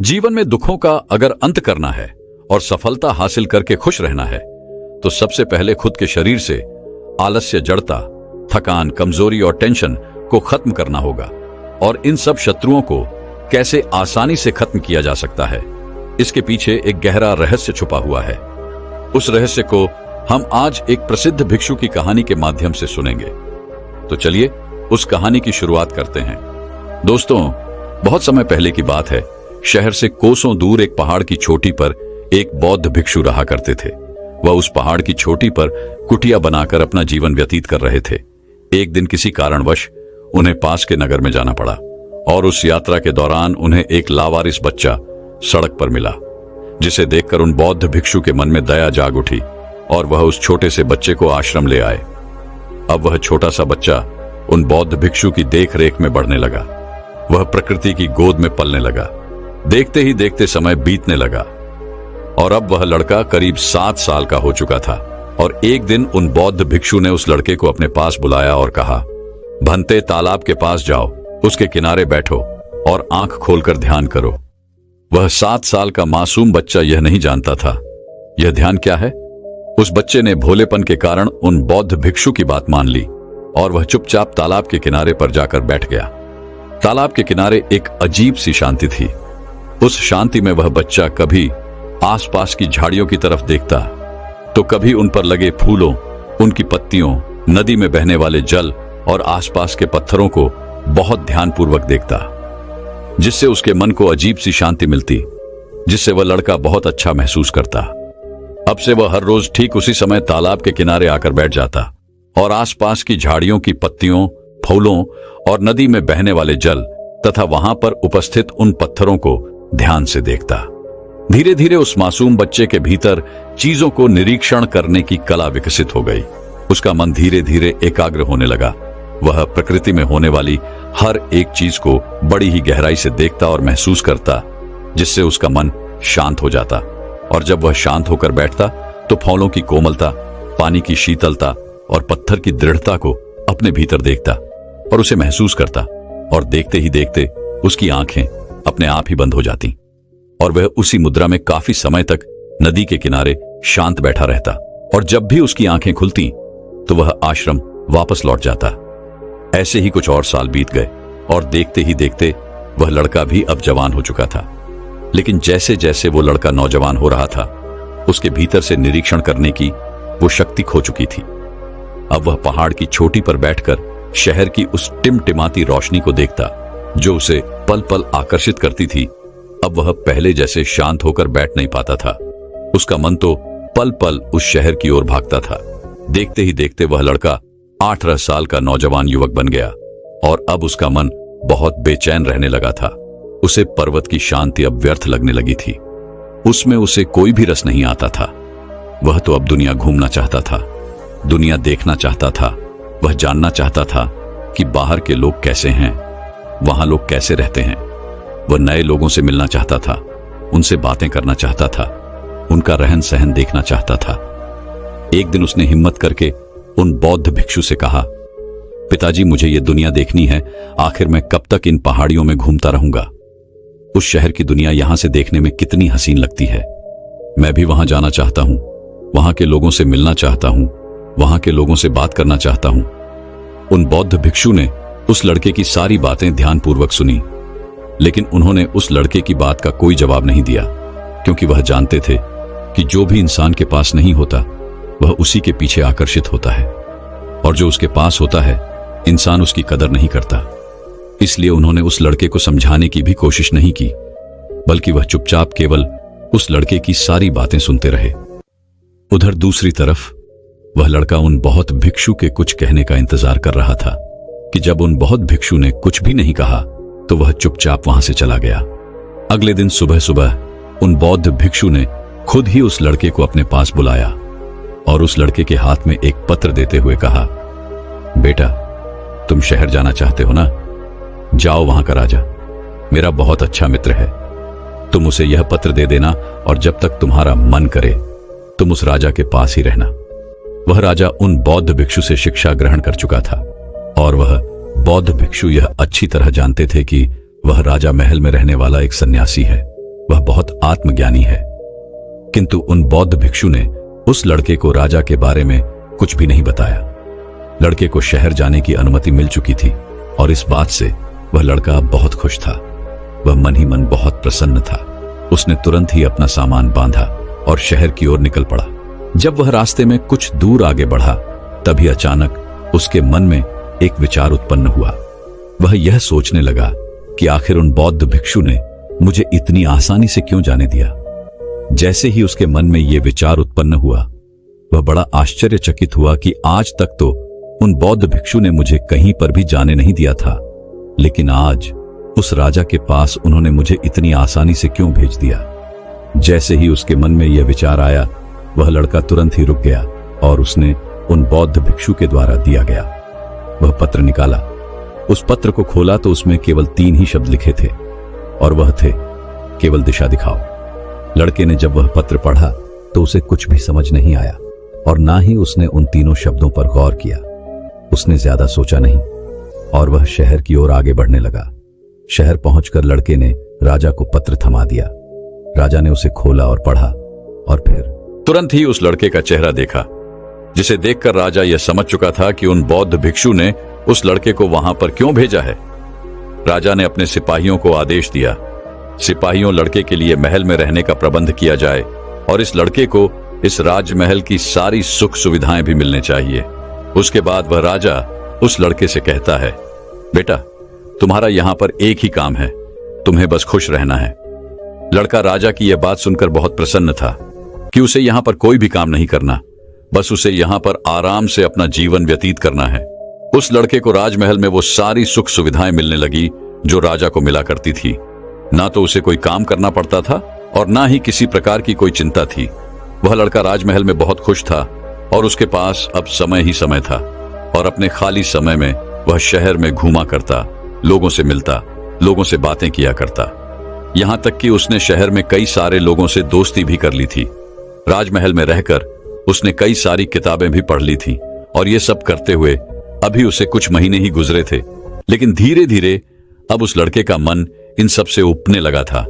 जीवन में दुखों का अगर अंत करना है और सफलता हासिल करके खुश रहना है तो सबसे पहले खुद के शरीर से आलस्य, जड़ता, थकान, कमजोरी और टेंशन को खत्म करना होगा। और इन सब शत्रुओं को कैसे आसानी से खत्म किया जा सकता है, इसके पीछे एक गहरा रहस्य छुपा हुआ है। उस रहस्य को हम आज एक प्रसिद्ध भिक्षु की कहानी के माध्यम से सुनेंगे। तो चलिए उस कहानी की शुरुआत करते हैं। दोस्तों, बहुत समय पहले की बात है। शहर से कोसों दूर एक पहाड़ की चोटी पर एक बौद्ध भिक्षु रहा करते थे। वह उस पहाड़ की चोटी पर कुटिया बनाकर अपना जीवन व्यतीत कर रहे थे। एक दिन किसी कारणवश उन्हें पास के नगर में जाना पड़ा और उस यात्रा के दौरान उन्हें एक लावारिस बच्चा सड़क पर मिला, जिसे देखकर उन बौद्ध भिक्षु के मन में दया जाग उठी और वह उस छोटे से बच्चे को आश्रम ले आए। अब वह छोटा सा बच्चा उन बौद्ध भिक्षु की देख रेख में बढ़ने लगा। वह प्रकृति की गोद में पलने लगा। देखते ही देखते समय बीतने लगा और अब वह लड़का करीब 7 साल का हो चुका था। और एक दिन उन बौद्ध भिक्षु ने उस लड़के को अपने पास बुलाया और कहा, भंते, तालाब के पास जाओ, उसके किनारे बैठो और आंख खोलकर ध्यान करो। वह 7 साल का मासूम बच्चा यह नहीं जानता था यह ध्यान क्या है। उस बच्चे ने भोलेपन के कारण उन बौद्ध भिक्षु की बात मान ली और वह चुपचाप तालाब के किनारे पर जाकर बैठ गया। तालाब के किनारे एक अजीब सी शांति थी। उस शांति में वह बच्चा कभी आसपास की झाड़ियों की तरफ देखता तो कभी उन पर लगे फूलों, उनकी पत्तियों, नदी में बहने वाले जल और आसपास के पत्थरों को बहुत ध्यानपूर्वक देखता, जिससे उसके मन को अजीब सी शांति मिलती, जिससे वह लड़का बहुत अच्छा महसूस करता। अब से वह हर रोज ठीक उसी समय तालाब के किनारे आकर बैठ जाता और आसपास की झाड़ियों की पत्तियों, फूलों और नदी में बहने वाले जल तथा वहां पर उपस्थित उन पत्थरों को ध्यान से देखता। धीरे धीरे उस मासूम बच्चे के भीतर चीजों को निरीक्षण करने की कला विकसित हो गई। उसका मन धीरे धीरे एकाग्र होने लगा। वह प्रकृति में होने वाली हर एक चीज को बड़ी ही गहराई से देखता और महसूस करता, जिससे उसका मन शांत हो जाता। और जब वह शांत होकर बैठता तो फूलों की कोमलता, पानी की शीतलता और पत्थर की दृढ़ता को अपने भीतर देखता और उसे महसूस करता। और देखते ही देखते उसकी आंखें अपने आप ही बंद हो जाती और वह उसी मुद्रा में काफी समय तक नदी के किनारे शांत बैठा रहता। और जब भी उसकी आंखें खुलती तो वह आश्रम वापस लौट जाता। ऐसे ही कुछ और साल बीत गए और देखते ही देखते वह लड़का भी अब जवान हो चुका था। लेकिन जैसे जैसे वो लड़का नौजवान हो रहा था, उसके भीतर से निरीक्षण करने की वो शक्ति खो चुकी थी। अब वह पहाड़ की चोटी पर बैठकर शहर की उस टिमटिमाती रोशनी को देखता, जो उसे पल पल आकर्षित करती थी। अब वह पहले जैसे शांत होकर बैठ नहीं पाता था। उसका मन तो पल पल उस शहर की ओर भागता था। देखते ही देखते वह लड़का 18 साल का नौजवान युवक बन गया और अब उसका मन बहुत बेचैन रहने लगा था। उसे पर्वत की शांति अब व्यर्थ लगने लगी थी। उसमें उसे कोई भी रस नहीं आता था। वह तो अब दुनिया घूमना चाहता था, दुनिया देखना चाहता था। वह जानना चाहता था कि बाहर के लोग कैसे हैं, वहां लोग कैसे रहते हैं। वह नए लोगों से मिलना चाहता था, उनसे बातें करना चाहता था, उनका रहन सहन देखना चाहता था। एक दिन उसने हिम्मत करके उन बौद्ध भिक्षु से कहा, पिताजी, मुझे ये दुनिया देखनी है। आखिर मैं कब तक इन पहाड़ियों में घूमता रहूंगा। उस शहर की दुनिया यहां से देखने में कितनी हसीन लगती है। मैं भी वहां जाना चाहता हूं, वहां के लोगों से मिलना चाहता हूं, वहां के लोगों से बात करना चाहता हूं। उन बौद्ध भिक्षु ने उस लड़के की सारी बातें ध्यानपूर्वक सुनी, लेकिन उन्होंने उस लड़के की बात का कोई जवाब नहीं दिया, क्योंकि वह जानते थे कि जो भी इंसान के पास नहीं होता वह उसी के पीछे आकर्षित होता है, और जो उसके पास होता है इंसान उसकी कदर नहीं करता। इसलिए उन्होंने उस लड़के को समझाने की भी कोशिश नहीं की, बल्कि वह चुपचाप केवल उस लड़के की सारी बातें सुनते रहे। उधर दूसरी तरफ वह लड़का उन बहुत भिक्षु के कुछ कहने का इंतजार कर रहा था कि जब उन बहुत भिक्षु ने कुछ भी नहीं कहा तो वह चुपचाप वहां से चला गया। अगले दिन सुबह सुबह उन बौद्ध भिक्षु ने खुद ही उस लड़के को अपने पास बुलाया और उस लड़के के हाथ में एक पत्र देते हुए कहा, बेटा, तुम शहर जाना चाहते हो ना? जाओ, वहां का राजा मेरा बहुत अच्छा मित्र है। तुम उसे यह पत्र दे देना और जब तक तुम्हारा मन करे तुम उस राजा के पास ही रहना। वह राजा उन बौद्ध भिक्षु से शिक्षा ग्रहण कर चुका था और वह बौद्ध भिक्षु यह अच्छी तरह जानते थे कि वह राजा महल में रहने वाला एक सन्यासी है वह बहुत आत्मज्ञानी है। किंतु उन बौद्ध भिक्षु ने उस लड़के को राजा के बारे में कुछ भी नहीं बताया। लड़के को शहर जाने की अनुमति मिल चुकी थी और इस बात से वह लड़का बहुत खुश था। वह मन ही मन बहुत प्रसन्न था। उसने तुरंत ही अपना सामान बांधा और शहर की ओर निकल पड़ा। जब वह रास्ते में कुछ दूर आगे बढ़ा, तभी अचानक उसके मन में एक विचार उत्पन्न हुआ। वह यह सोचने लगा कि आखिर उन बौद्ध भिक्षु ने मुझे इतनी आसानी से क्यों जाने दिया। जैसे ही उसके मन में यह विचार उत्पन्न हुआ, वह बड़ा आश्चर्यचकित हुआ कि आज तक तो उन बौद्ध भिक्षु ने मुझे कहीं पर भी जाने नहीं दिया था, लेकिन आज उस राजा के पास उन्होंने मुझे इतनी आसानी से क्यों भेज दिया। जैसे ही उसके मन में यह विचार आया, वह लड़का तुरंत ही रुक गया और उसने उन बौद्ध भिक्षु के द्वारा दिया गया वह पत्र निकाला। उस पत्र को खोला तो उसमें केवल 3 ही शब्द लिखे थे और वह थे, केवल दिशा दिखाओ। लड़के ने जब वह पत्र पढ़ा तो उसे कुछ भी समझ नहीं आया और ना ही उसने उन 3 शब्दों पर गौर किया। उसने ज्यादा सोचा नहीं और वह शहर की ओर आगे बढ़ने लगा। शहर पहुंचकर लड़के ने राजा को पत्र थमा दिया। राजा ने उसे खोला और पढ़ा और फिर तुरंत ही उस लड़के का चेहरा देखा, जिसे देखकर राजा यह समझ चुका था कि उन बौद्ध भिक्षु ने उस लड़के को वहां पर क्यों भेजा है। राजा ने अपने सिपाहियों को आदेश दिया, सिपाहियों लड़के के लिए महल में रहने का प्रबंध किया जाए और इस लड़के को इस राजमहल की सारी सुख सुविधाएं भी मिलने चाहिए। उसके बाद वह राजा उस लड़के से कहता है, बेटा तुम्हारा यहां पर एक ही काम है, तुम्हें बस खुश रहना है। लड़का राजा की यह बात सुनकर बहुत प्रसन्न था कि उसे यहां पर कोई भी काम नहीं करना, बस उसे यहां पर आराम से अपना जीवन व्यतीत करना है। उस लड़के को राजमहल में वो सारी सुख सुविधाएं मिलने लगी जो राजा को मिला करती थी। ना तो उसे कोई काम करना पड़ता था और ना ही किसी प्रकार की कोई चिंता थी। वह लड़का राजमहल में बहुत खुश था और उसके पास अब समय ही समय था और अपने खाली समय में वह शहर में घूमा करता, लोगों से मिलता, लोगों से बातें किया करता। यहां तक कि उसने शहर में कई सारे लोगों से दोस्ती भी कर ली थी। राजमहल में रहकर उसने कई सारी किताबें भी पढ़ ली थी और ये सब करते हुए अभी उसे कुछ महीने ही गुजरे थे, लेकिन धीरे धीरे अब उस लड़के का मन इन सब से उपने लगा था।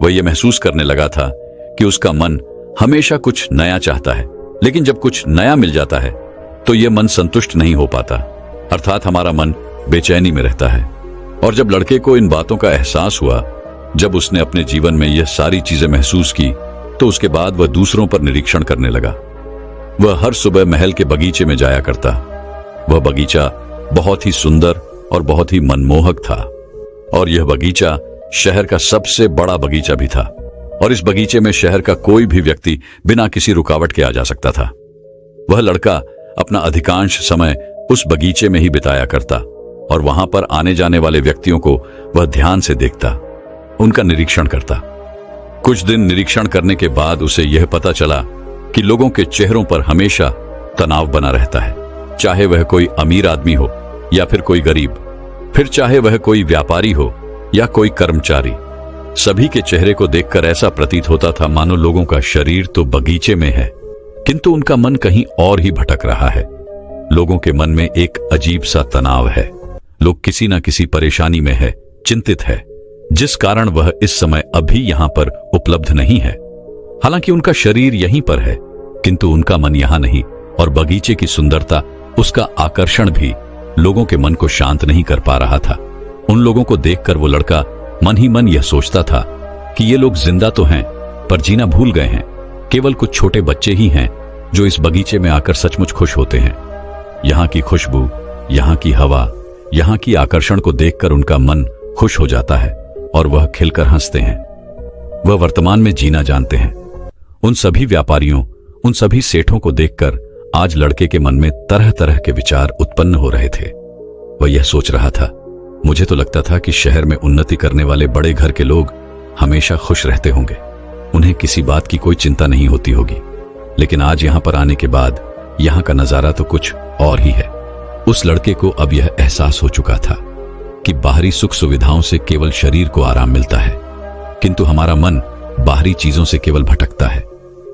वह यह महसूस करने लगा था कि उसका मन हमेशा कुछ नया चाहता है, लेकिन जब कुछ नया मिल जाता है तो यह मन संतुष्ट नहीं हो पाता, अर्थात हमारा मन बेचैनी में रहता है। और जब लड़के को इन बातों का एहसास हुआ, जब उसने अपने जीवन में यह सारी चीजें महसूस की, तो उसके बाद वह दूसरों पर निरीक्षण करने लगा। वह हर सुबह महल के बगीचे में जाया करता। वह बगीचा बहुत ही सुंदर और बहुत ही मनमोहक था और यह बगीचा शहर का सबसे बड़ा बगीचा भी था और इस बगीचे में शहर का कोई भी व्यक्ति बिना किसी रुकावट के आ जा सकता था। वह लड़का अपना अधिकांश समय उस बगीचे में ही बिताया करता और वहां पर आने जाने वाले व्यक्तियों को वह ध्यान से देखता, उनका निरीक्षण करता। कुछ दिन निरीक्षण करने के बाद उसे यह पता चला कि लोगों के चेहरों पर हमेशा तनाव बना रहता है, चाहे वह कोई अमीर आदमी हो या फिर कोई गरीब, फिर चाहे वह कोई व्यापारी हो या कोई कर्मचारी। सभी के चेहरे को देखकर ऐसा प्रतीत होता था मानो लोगों का शरीर तो बगीचे में है, किंतु उनका मन कहीं और ही भटक रहा है। लोगों के मन में एक अजीब सा तनाव है। लोग किसी न किसी परेशानी में है, चिंतित है, जिस कारण वह इस समय अभी यहां पर उपलब्ध नहीं है। हालांकि उनका शरीर यहीं पर है, किंतु उनका मन यहां नहीं और बगीचे की सुंदरता, उसका आकर्षण भी लोगों के मन को शांत नहीं कर पा रहा था। उन लोगों को देखकर वो लड़का मन ही मन यह सोचता था कि ये लोग जिंदा तो हैं पर जीना भूल गए हैं। केवल कुछ छोटे बच्चे ही हैं जो इस बगीचे में आकर सचमुच खुश होते हैं। यहाँ की खुशबू, यहाँ की हवा, यहाँ की आकर्षण को देखकर उनका मन खुश हो जाता है और वह खिलकर हंसते हैं। वह वर्तमान में जीना जानते हैं। उन सभी व्यापारियों, उन सभी सेठों को देखकर आज लड़के के मन में तरह तरह के विचार उत्पन्न हो रहे थे। वह यह सोच रहा था, मुझे तो लगता था कि शहर में उन्नति करने वाले बड़े घर के लोग हमेशा खुश रहते होंगे, उन्हें किसी बात की कोई चिंता नहीं होती होगी, लेकिन आज यहां पर आने के बाद यहां का नजारा तो कुछ और ही है। उस लड़के को अब यह एहसास हो चुका था कि बाहरी सुख सुविधाओं से केवल शरीर को आराम मिलता है, किंतु हमारा मन बाहरी चीजों से केवल भटकता है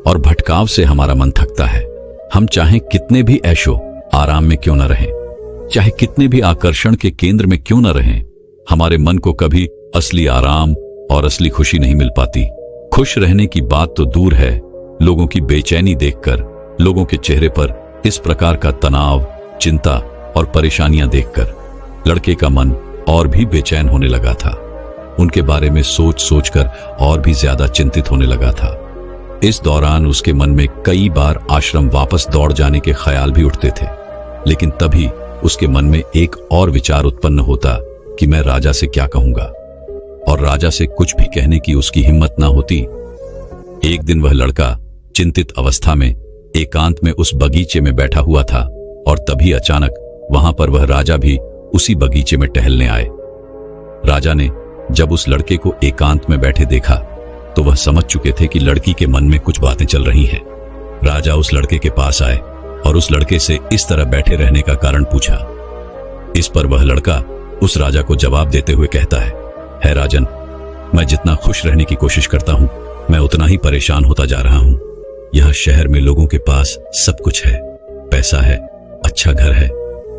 और भटकाव से हमारा मन थकता है। हम चाहे कितने भी ऐशो आराम में क्यों न रहें, चाहे कितने भी आकर्षण के केंद्र में क्यों न रहें, हमारे मन को कभी असली आराम और असली खुशी नहीं मिल पाती। खुश रहने की बात तो दूर है, लोगों की बेचैनी देखकर, लोगों के चेहरे पर इस प्रकार का तनाव, चिंता और परेशानियां देखकर लड़के का मन और भी बेचैन होने लगा था। उनके बारे में सोच सोचकर और भी ज्यादा चिंतित होने लगा था। इस दौरान उसके मन में कई बार आश्रम वापस दौड़ जाने के ख्याल भी उठते थे, लेकिन तभी उसके मन में एक और विचार उत्पन्न होता कि मैं राजा से क्या कहूंगा, और राजा से कुछ भी कहने की उसकी हिम्मत ना होती। एक दिन वह लड़का चिंतित अवस्था में एकांत में उस बगीचे में बैठा हुआ था, और तभी अचानक वहां पर वह राजा भी उसी बगीचे में टहलने आए। राजा ने जब उस लड़के को एकांत में बैठे देखा तो वह समझ चुके थे कि लड़की के मन में कुछ बातें चल रही हैं। राजा उस लड़के के पास आए और उस लड़के से इस तरह बैठे रहने का कारण पूछा। इस पर वह लड़का उस राजा को जवाब देते हुए कहता है राजन, मैं जितना खुश रहने की कोशिश करता हूं, मैं उतना ही परेशान होता जा रहा हूं। यह शहर में लोगों के पास सब कुछ है, पैसा है, अच्छा घर है,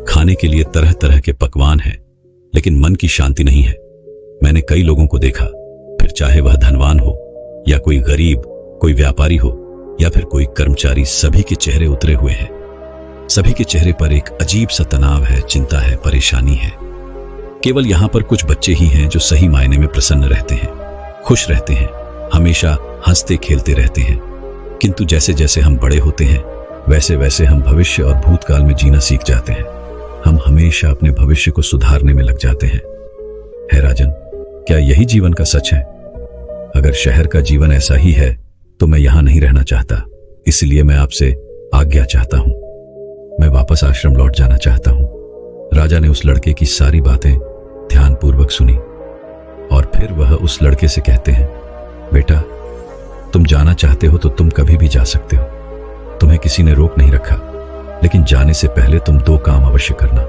खाने के लिए तरह तरह के पकवान हैं, लेकिन मन की शांति नहीं है। मैंने कई लोगों को देखा, फिर चाहे वह धनवान हो या कोई गरीब, कोई व्यापारी हो या फिर कोई कर्मचारी, सभी के चेहरे उतरे हुए हैं। सभी के चेहरे पर एक अजीब सा तनाव है, चिंता है, परेशानी है। केवल यहां पर कुछ बच्चे ही हैं जो सही मायने में प्रसन्न रहते हैं, खुश रहते हैं, हमेशा हंसते खेलते रहते हैं। किंतु जैसे जैसे हम बड़े होते हैं, वैसे वैसे हम भविष्य और भूतकाल में जीना सीख जाते हैं। हम हमेशा अपने भविष्य को सुधारने में लग जाते हैं। है राजन, क्या यही जीवन का सच है? अगर शहर का जीवन ऐसा ही है तो मैं यहां नहीं रहना चाहता। इसलिए मैं आपसे आज्ञा चाहता हूं, मैं वापस आश्रम लौट जाना चाहता हूं। राजा ने उस लड़के की सारी बातें ध्यानपूर्वक सुनी और फिर वह उस लड़के से कहते हैं, बेटा, तुम जाना चाहते हो तो तुम कभी भी जा सकते हो, तुम्हें किसी ने रोक नहीं रखा, लेकिन जाने से पहले तुम 2 काम अवश्य करना।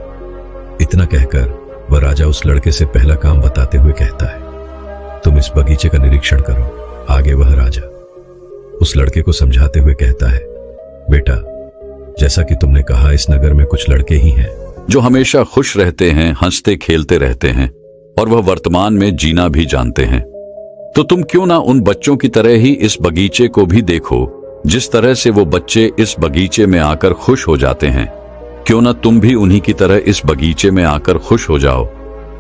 इतना कहकर वह राजा उस लड़के से पहला काम बताते हुए कहता है, तुम इस बगीचे का निरीक्षण करो। आगे वह राजा उस लड़के को समझाते हुए कहता है, बेटा, जैसा कि तुमने कहा, इस नगर में कुछ लड़के ही हैं जो हमेशा खुश रहते हैं, हंसते खेलते रहते हैं और वह वर्तमान में जीना भी जानते हैं। तो तुम क्यों ना उन बच्चों की तरह ही इस बगीचे को भी देखो, जिस तरह से वो बच्चे इस बगीचे में आकर खुश हो जाते हैं। क्यों ना तुम भी उन्हीं की तरह इस बगीचे में आकर खुश हो जाओ।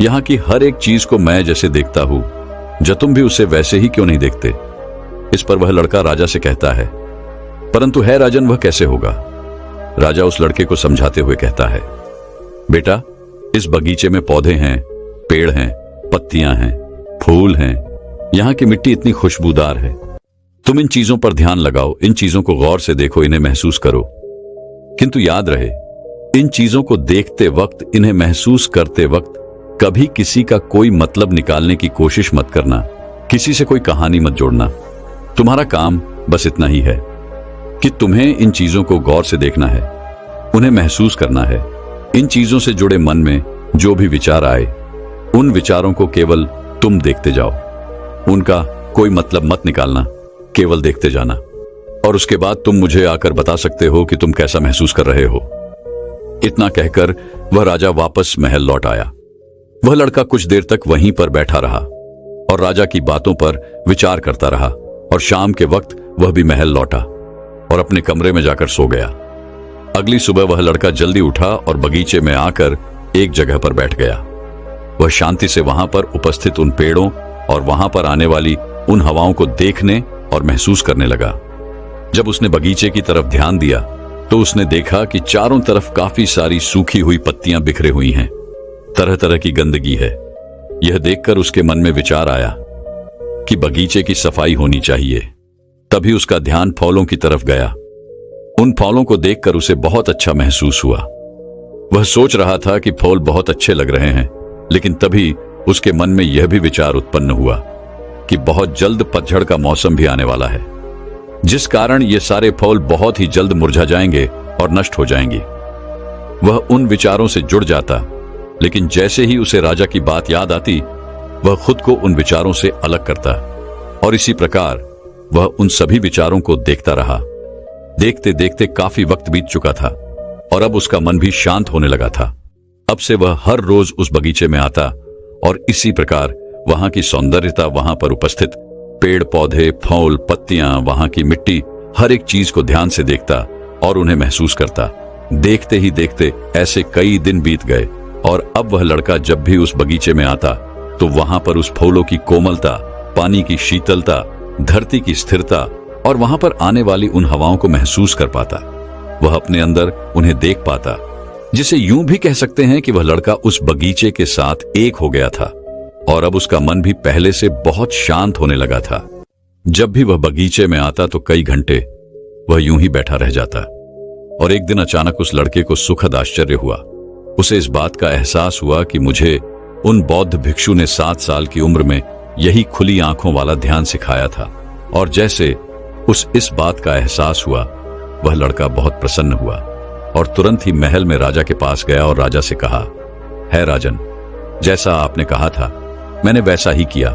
यहाँ की हर एक चीज को मैं जैसे देखता हूँ, जो तुम भी उसे वैसे ही क्यों नहीं देखते? इस पर वह लड़का राजा से कहता है, परंतु है राजन, वह कैसे होगा? राजा उस लड़के को समझाते हुए कहता है, बेटा, इस बगीचे में पौधे हैं, पेड़ हैं, पत्तियां हैं, फूल हैं, यहाँ की मिट्टी इतनी खुशबूदार है। तुम इन चीजों पर ध्यान लगाओ, इन चीजों को गौर से देखो, इन्हें महसूस करो। किंतु याद रहे, इन चीजों को देखते वक्त, इन्हें महसूस करते वक्त कभी किसी का कोई मतलब निकालने की कोशिश मत करना, किसी से कोई कहानी मत जोड़ना। तुम्हारा काम बस इतना ही है कि तुम्हें इन चीजों को गौर से देखना है, उन्हें महसूस करना है। इन चीजों से जुड़े मन में जो भी विचार आए, उन विचारों को केवल तुम देखते जाओ, उनका कोई मतलब मत निकालना, केवल देखते जाना। और उसके बाद तुम मुझे आकर बता सकते हो कि तुम कैसा महसूस कर रहे हो। इतना कहकर वह राजा वापस महल लौट आया। वह लड़का कुछ देर तक वहीं पर बैठा रहा और राजा की बातों पर विचार करता रहा, और शाम के वक्त वह भी महल लौटा और अपने कमरे में जाकर सो गया। अगली सुबह वह लड़का जल्दी उठा और बगीचे में आकर एक जगह पर बैठ गया। वह शांति से वहां पर उपस्थित उन पेड़ों और वहां पर आने वाली उन हवाओं को देखने और महसूस करने लगा। जब उसने बगीचे की तरफ ध्यान दिया तो उसने देखा कि चारों तरफ काफी सारी सूखी हुई पत्तियां बिखरे हुई हैं, तरह तरह की गंदगी है। यह देखकर उसके मन में विचार आया कि बगीचे की सफाई होनी चाहिए। तभी उसका ध्यान फलों की तरफ गया। उन फलों को देखकर उसे बहुत अच्छा महसूस हुआ। वह सोच रहा था कि फूल बहुत अच्छे लग रहे हैं, लेकिन तभी उसके मन में यह भी विचार उत्पन्न हुआ कि बहुत जल्द पतझड़ का मौसम भी आने वाला है, जिस कारण ये सारे फूल बहुत ही जल्द मुरझा जाएंगे और नष्ट हो जाएंगे। वह उन विचारों से जुड़ जाता, लेकिन जैसे ही उसे राजा की बात याद आती, वह खुद को उन विचारों से अलग करता, और इसी प्रकार वह उन सभी विचारों को देखता रहा। देखते देखते काफी वक्त बीत चुका था और अब उसका मन भी शांत होने लगा था। अब से वह हर रोज उस बगीचे में आता और इसी प्रकार वहां की सौंदर्यता, वहां पर उपस्थित पेड़ पौधे, फूल, पत्तियां, वहां की मिट्टी, हर एक चीज को ध्यान से देखता और उन्हें महसूस करता। देखते ही देखते ऐसे कई दिन बीत गए और अब वह लड़का जब भी उस बगीचे में आता तो वहां पर उस फूलों की कोमलता, पानी की शीतलता, धरती की स्थिरता और वहां पर आने वाली उन हवाओं को महसूस कर पाता। वह अपने अंदर उन्हें देख पाता, जिसे यूं भी कह सकते हैं कि वह लड़का उस बगीचे के साथ एक हो गया था और अब उसका मन भी पहले से बहुत शांत होने लगा था। जब भी वह बगीचे में आता तो कई घंटे वह यूं ही बैठा रह जाता और एक दिन अचानक उस लड़के को सुखद आश्चर्य हुआ। उसे इस बात का एहसास हुआ कि मुझे उन बौद्ध भिक्षु ने 7 साल की उम्र में यही खुली आंखों वाला ध्यान सिखाया था। और जैसे उस इस बात का एहसास हुआ, वह लड़का बहुत प्रसन्न हुआ और तुरंत ही महल में राजा के पास गया और राजा से कहा, है राजन, जैसा आपने कहा था मैंने वैसा ही किया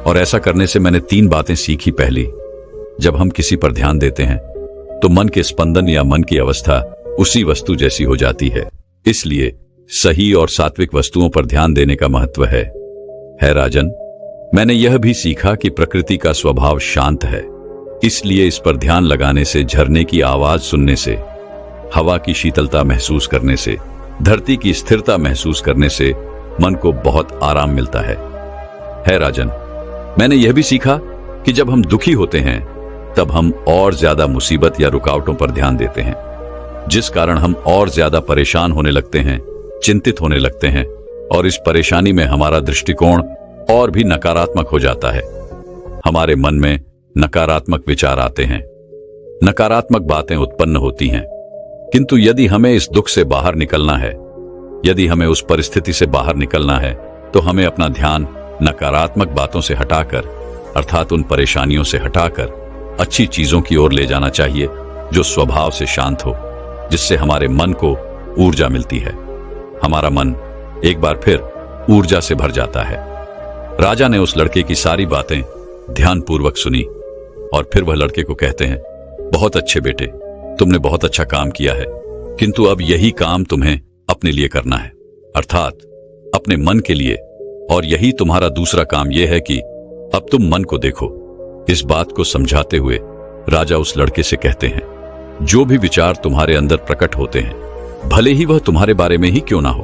और ऐसा करने से मैंने 3 बातें सीखी। पहली, जब हम किसी पर ध्यान देते हैं तो मन के स्पंदन या मन की अवस्था उसी वस्तु जैसी हो जाती है। इसलिए सही और सात्विक वस्तुओं पर ध्यान देने का महत्व है राजन, मैंने यह भी सीखा कि प्रकृति का स्वभाव शांत है, इसलिए इस पर ध्यान लगाने से, झरने की आवाज सुनने से, हवा की शीतलता महसूस करने से, धरती की स्थिरता महसूस करने से मन को बहुत आराम मिलता है राजन, मैंने यह भी सीखा कि जब हम दुखी होते हैं तब हम और ज्यादा मुसीबत या रुकावटों पर ध्यान देते हैं, जिस कारण हम और ज्यादा परेशान होने लगते हैं, चिंतित होने लगते हैं और इस परेशानी में हमारा दृष्टिकोण और भी नकारात्मक हो जाता है। हमारे मन में नकारात्मक विचार आते हैं, नकारात्मक बातें उत्पन्न होती हैं। किंतु यदि हमें इस दुख से बाहर निकलना है, यदि हमें उस परिस्थिति से बाहर निकलना है, तो हमें अपना ध्यान नकारात्मक बातों से हटाकर, अर्थात उन परेशानियों से हटाकर अच्छी चीजों की ओर ले जाना चाहिए जो स्वभाव से शांत हो, जिससे हमारे मन को ऊर्जा मिलती है। हमारा मन एक बार फिर ऊर्जा से भर जाता है। राजा ने उस लड़के की सारी बातें ध्यानपूर्वक सुनी और फिर वह लड़के को कहते हैं, बहुत अच्छे बेटे, तुमने बहुत अच्छा काम किया है, किंतु अब यही काम तुम्हें अपने लिए करना है, अर्थात अपने मन के लिए। और यही तुम्हारा दूसरा काम यह है कि अब तुम मन को देखो। इस बात को समझाते हुए राजा उस लड़के से कहते हैं, जो भी विचार तुम्हारे अंदर प्रकट होते हैं, भले ही वह तुम्हारे बारे में ही क्यों ना हो,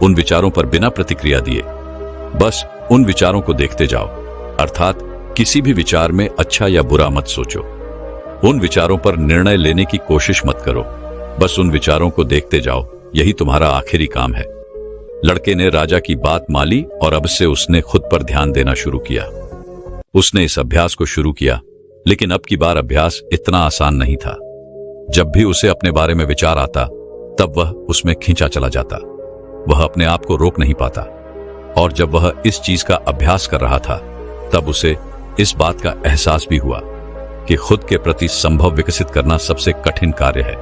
उन विचारों पर बिना प्रतिक्रिया दिए बस उन विचारों को देखते जाओ, अर्थात किसी भी विचार में अच्छा या बुरा मत सोचो। उन विचारों पर निर्णय लेने की कोशिश मत करो, बस उन विचारों को देखते जाओ, यही तुम्हारा आखिरी काम है। लड़के ने राजा की बात मानी और अब से उसने खुद पर ध्यान देना शुरू किया। उसने इस अभ्यास को शुरू किया, लेकिन अब की बार अभ्यास इतना आसान नहीं था। जब भी उसे अपने बारे में विचार आता तब वह उसमें खींचा चला जाता, वह अपने आप को रोक नहीं पाता। और जब वह इस चीज का अभ्यास कर रहा था तब उसे इस बात का एहसास भी हुआ कि खुद के प्रति संभव विकसित करना सबसे कठिन कार्य है।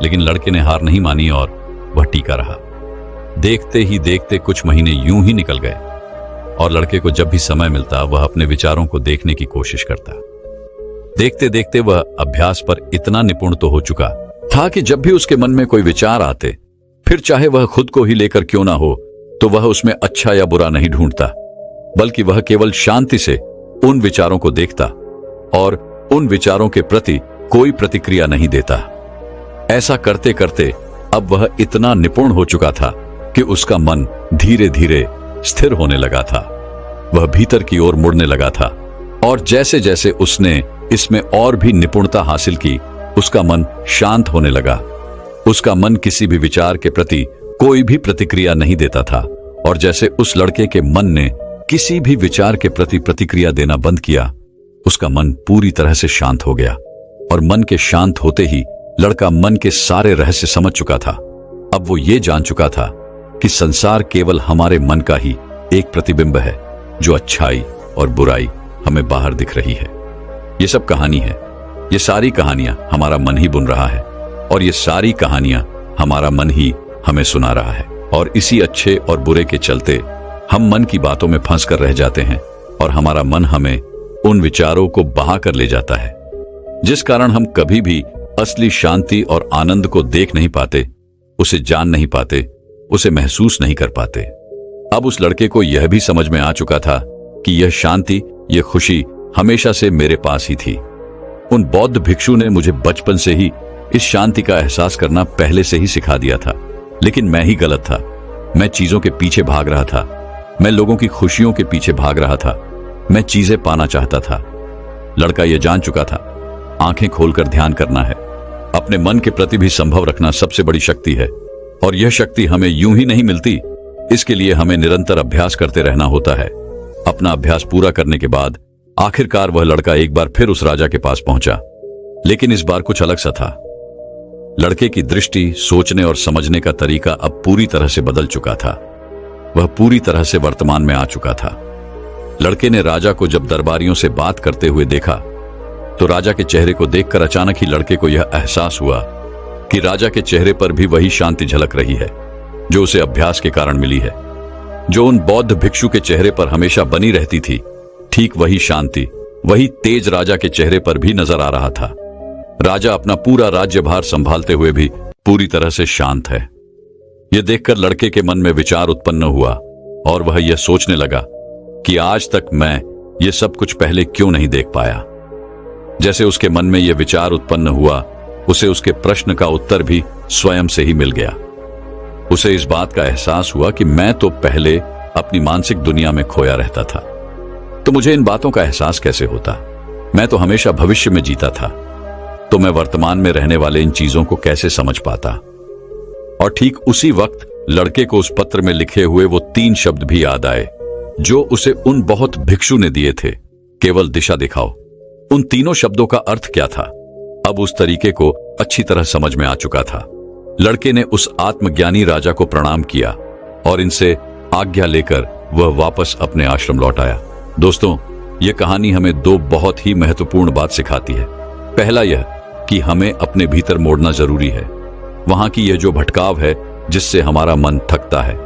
लेकिन लड़के ने हार नहीं मानी और वह टीका रहा। देखते ही देखते कुछ महीने यूं ही निकल गए और लड़के को जब भी समय मिलता वह अपने विचारों को देखने की कोशिश करता। देखते देखते वह अभ्यास पर इतना निपुण तो हो चुका था कि जब भी उसके मन में कोई विचार आते, फिर चाहे वह खुद को ही लेकर क्यों ना हो, तो वह उसमें अच्छा या बुरा नहीं ढूंढता, बल्कि वह केवल शांति से उन विचारों को देखता और उन विचारों के प्रति कोई प्रतिक्रिया नहीं देता। ऐसा करते करते अब वह इतना निपुण हो चुका था कि उसका मन धीरे धीरे स्थिर होने लगा था। वह भीतर की ओर मुड़ने लगा था और जैसे जैसे उसने इसमें और भी निपुणता हासिल की, उसका मन शांत होने लगा। उसका मन किसी भी विचार के प्रति कोई भी प्रतिक्रिया नहीं देता था और जैसे उस लड़के के मन ने किसी भी विचार के प्रति प्रतिक्रिया देना बंद किया, उसका मन पूरी तरह से शांत हो गया। और मन के शांत होते ही लड़का मन के सारे रहस्य समझ चुका था। अब वो ये जान चुका था कि संसार केवल हमारे मन का ही एक प्रतिबिंब है, जो अच्छाई और बुराई हमें बाहर दिख रही है। ये सब कहानी है, ये सारी कहानियां हमारा मन ही बुन रहा है और ये सारी कहानियां हमारा मन ही हमें सुना रहा है। और इसी अच्छे और बुरे के चलते हम मन की बातों में फंस कर रह जाते हैं और हमारा मन हमें उन विचारों को बहा कर ले जाता है, जिस कारण हम कभी भी असली शांति और आनंद को देख नहीं पाते, उसे जान नहीं पाते, उसे महसूस नहीं कर पाते। अब उस लड़के को यह भी समझ में आ चुका था कि यह शांति ये खुशी हमेशा से मेरे पास ही थी। उन बौद्ध भिक्षु ने मुझे बचपन से ही इस शांति का एहसास करना पहले से ही सिखा दिया था। लेकिन मैं ही गलत था। मैं चीजों के पीछे भाग रहा था, मैं लोगों की खुशियों के पीछे भाग रहा था, मैं चीजें पाना चाहता था। लड़का यह जान चुका था, आंखें खोलकर ध्यान करना है, अपने मन के प्रति भी संभव रखना सबसे बड़ी शक्ति है। और यह शक्ति हमें यूं ही नहीं मिलती, इसके लिए हमें निरंतर अभ्यास करते रहना होता है। अपना अभ्यास पूरा करने के बाद आखिरकार वह लड़का एक बार फिर उस राजा के पास पहुंचा। लेकिन इस बार कुछ अलग सा था। लड़के की दृष्टि, सोचने और समझने का तरीका अब पूरी तरह से बदल चुका था। वह पूरी तरह से वर्तमान में आ चुका था। लड़के ने राजा को जब दरबारियों से बात करते हुए देखा तो राजा के चेहरे को देखकर अचानक ही लड़के को यह एहसास हुआ कि राजा के चेहरे पर भी वही शांति झलक रही है जो उसे अभ्यास के कारण मिली है। जो उन बौद्ध भिक्षु के चेहरे पर हमेशा बनी रहती थी, ठीक वही शांति, वही तेज राजा के चेहरे पर भी नजर आ रहा था। राजा अपना पूरा राज्यभार संभालते हुए भी पूरी तरह से शांत है। यह देखकर लड़के के मन में विचार उत्पन्न हुआ और वह यह सोचने लगा कि आज तक मैं ये सब कुछ पहले क्यों नहीं देख पाया। जैसे उसके मन में यह विचार उत्पन्न हुआ, उसे उसके प्रश्न का उत्तर भी स्वयं से ही मिल गया। उसे इस बात का एहसास हुआ कि मैं तो पहले अपनी मानसिक दुनिया में खोया रहता था, तो मुझे इन बातों का एहसास कैसे होता। मैं तो हमेशा भविष्य में जीता था, तो मैं वर्तमान में रहने वाले इन चीजों को कैसे समझ पाता। और ठीक उसी वक्त लड़के को उस पत्र में लिखे हुए वो 3 शब्द भी याद आए जो उसे उन बहुत भिक्षु ने दिए थे, केवल दिशा दिखाओ। उन तीनों शब्दों का अर्थ क्या था, अब उस तरीके को अच्छी तरह समझ में आ चुका था। लड़के ने उस आत्मज्ञानी राजा को प्रणाम किया और इनसे आज्ञा लेकर वह वापस अपने आश्रम लौट आया। दोस्तों, यह कहानी हमें 2 बहुत ही महत्वपूर्ण बात सिखाती है। पहला यह कि हमें अपने भीतर मोड़ना जरूरी है। वहां की यह जो भटकाव है जिससे हमारा मन थकता है,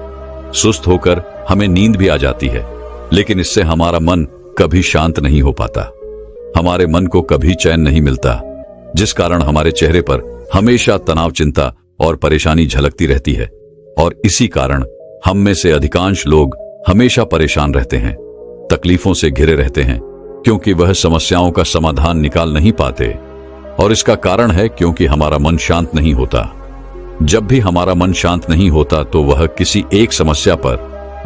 सुस्त होकर हमें नींद भी आ जाती है, लेकिन इससे हमारा मन कभी शांत नहीं हो पाता। हमारे मन को कभी चैन नहीं मिलता, जिस कारण हमारे चेहरे पर हमेशा तनाव, चिंता और परेशानी झलकती रहती है। और इसी कारण हम में से अधिकांश लोग हमेशा परेशान रहते हैं, तकलीफों से घिरे रहते हैं, क्योंकि वह समस्याओं का समाधान निकाल नहीं पाते। और इसका कारण है क्योंकि हमारा मन शांत नहीं होता। जब भी हमारा मन शांत नहीं होता तो वह किसी एक समस्या पर,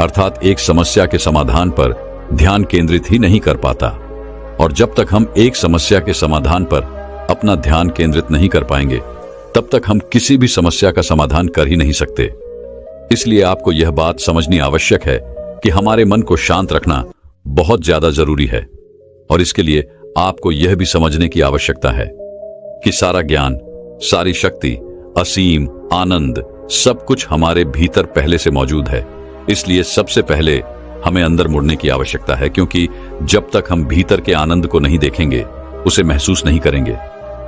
अर्थात एक समस्या के समाधान पर ध्यान केंद्रित ही नहीं कर पाता। और जब तक हम एक समस्या के समाधान पर अपना ध्यान केंद्रित नहीं कर पाएंगे, तब तक हम किसी भी समस्या का समाधान कर ही नहीं सकते। इसलिए आपको यह बात समझनी आवश्यक है कि हमारे मन को शांत रखना बहुत ज्यादा जरूरी है। और इसके लिए आपको यह भी समझने की आवश्यकता है कि सारा ज्ञान, सारी शक्ति, असीम आनंद, सब कुछ हमारे भीतर पहले से मौजूद है। इसलिए सबसे पहले हमें अंदर मुड़ने की आवश्यकता है, क्योंकि जब तक हम भीतर के आनंद को नहीं देखेंगे, उसे महसूस नहीं करेंगे,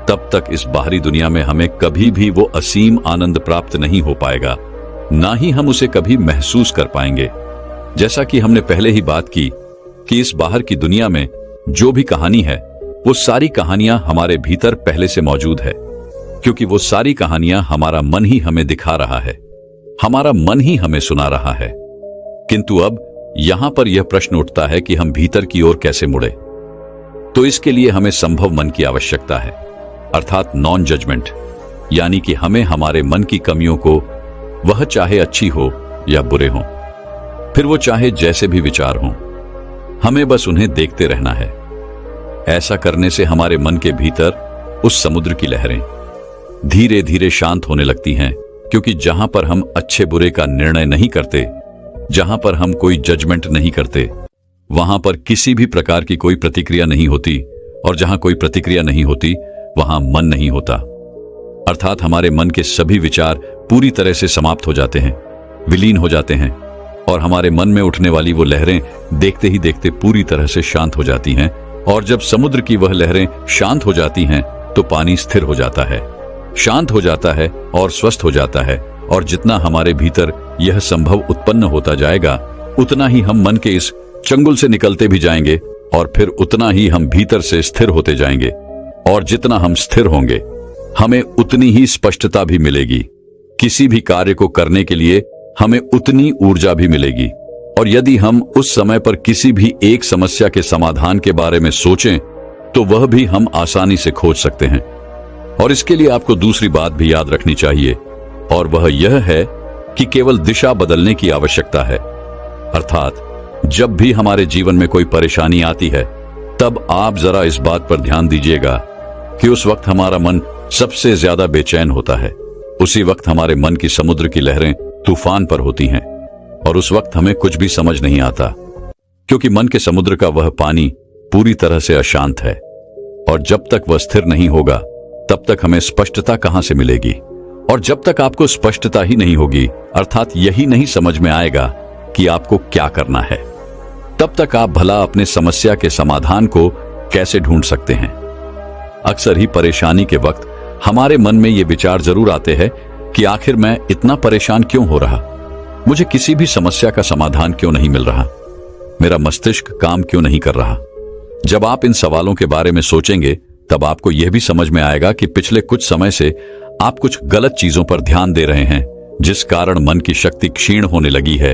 तब तक इस बाहरी दुनिया में हमें कभी भी वो असीम आनंद प्राप्त नहीं हो पाएगा, ना ही हम उसे कभी महसूस कर पाएंगे। जैसा कि हमने पहले ही बात की कि इस बाहर की दुनिया में जो भी कहानी है, वो सारी कहानियां हमारे भीतर पहले से मौजूद है, क्योंकि वो सारी कहानियां हमारा मन ही हमें दिखा रहा है, हमारा मन ही हमें सुना रहा है। किंतु अब यहां पर यह प्रश्न उठता है कि हम भीतर की ओर कैसे मुड़े। तो इसके लिए हमें संभव मन की आवश्यकता है, अर्थात नॉन जजमेंट, यानी कि हमें हमारे मन की कमियों को, वह चाहे अच्छी हो या बुरे हों, फिर वो चाहे जैसे भी विचार हों, हमें बस उन्हें देखते रहना है। ऐसा करने से हमारे मन के भीतर उस समुद्र की लहरें धीरे धीरे शांत होने लगती हैं, क्योंकि जहां पर हम अच्छे बुरे का निर्णय नहीं करते, जहां पर हम कोई जजमेंट नहीं करते, वहां पर किसी भी प्रकार की कोई प्रतिक्रिया नहीं होती, और जहां कोई प्रतिक्रिया नहीं होती वहां मन नहीं होता। अर्थात हमारे मन के सभी विचार पूरी तरह से समाप्त हो जाते हैं, विलीन हो जाते हैं, और हमारे मन में उठने वाली वो लहरें देखते ही देखते पूरी तरह से शांत हो जाती हैं। और जब समुद्र की वह लहरें शांत हो जाती हैं तो पानी स्थिर हो जाता है, शांत हो जाता है और स्वस्थ हो जाता है। और जितना हमारे भीतर यह संभव उत्पन्न होता जाएगा, उतना ही हम मन के इस चंगुल से निकलते भी जाएंगे, और फिर उतना ही हम भीतर से स्थिर होते जाएंगे। और जितना हम स्थिर होंगे, हमें उतनी ही स्पष्टता भी मिलेगी। किसी भी कार्य को करने के लिए हमें उतनी ऊर्जा भी मिलेगी। और यदि हम उस समय पर किसी भी एक समस्या के समाधान के बारे में सोचें तो वह भी हम आसानी से खोज सकते हैं। और इसके लिए आपको दूसरी बात भी याद रखनी चाहिए, और वह यह है कि केवल दिशा बदलने की आवश्यकता है। अर्थात जब भी हमारे जीवन में कोई परेशानी आती है तब आप जरा इस बात पर ध्यान दीजिएगा कि उस वक्त हमारा मन सबसे ज्यादा बेचैन होता है। उसी वक्त हमारे मन की समुद्र की लहरें तूफान पर होती हैं और उस वक्त हमें कुछ भी समझ नहीं आता, क्योंकि मन के समुद्र का वह पानी पूरी तरह से अशांत है। और जब तक वह स्थिर नहीं होगा तब तक हमें स्पष्टता कहां से मिलेगी। और जब तक आपको स्पष्टता ही नहीं होगी, अर्थात यही नहीं समझ में आएगा कि आपको क्या करना है, तब तक आप भला अपने समस्या के समाधान को कैसे ढूंढ सकते हैं। अक्सर ही परेशानी के वक्त हमारे मन में ये विचार जरूर आते हैं कि आखिर मैं इतना परेशान क्यों हो रहा, मुझे किसी भी समस्या का समाधान क्यों नहीं मिल रहा, मेरा मस्तिष्क काम क्यों नहीं कर रहा। जब आप इन सवालों के बारे में सोचेंगे तब आपको यह भी समझ में आएगा कि पिछले कुछ समय से आप कुछ गलत चीजों पर ध्यान दे रहे हैं, जिस कारण मन की शक्ति क्षीण होने लगी है,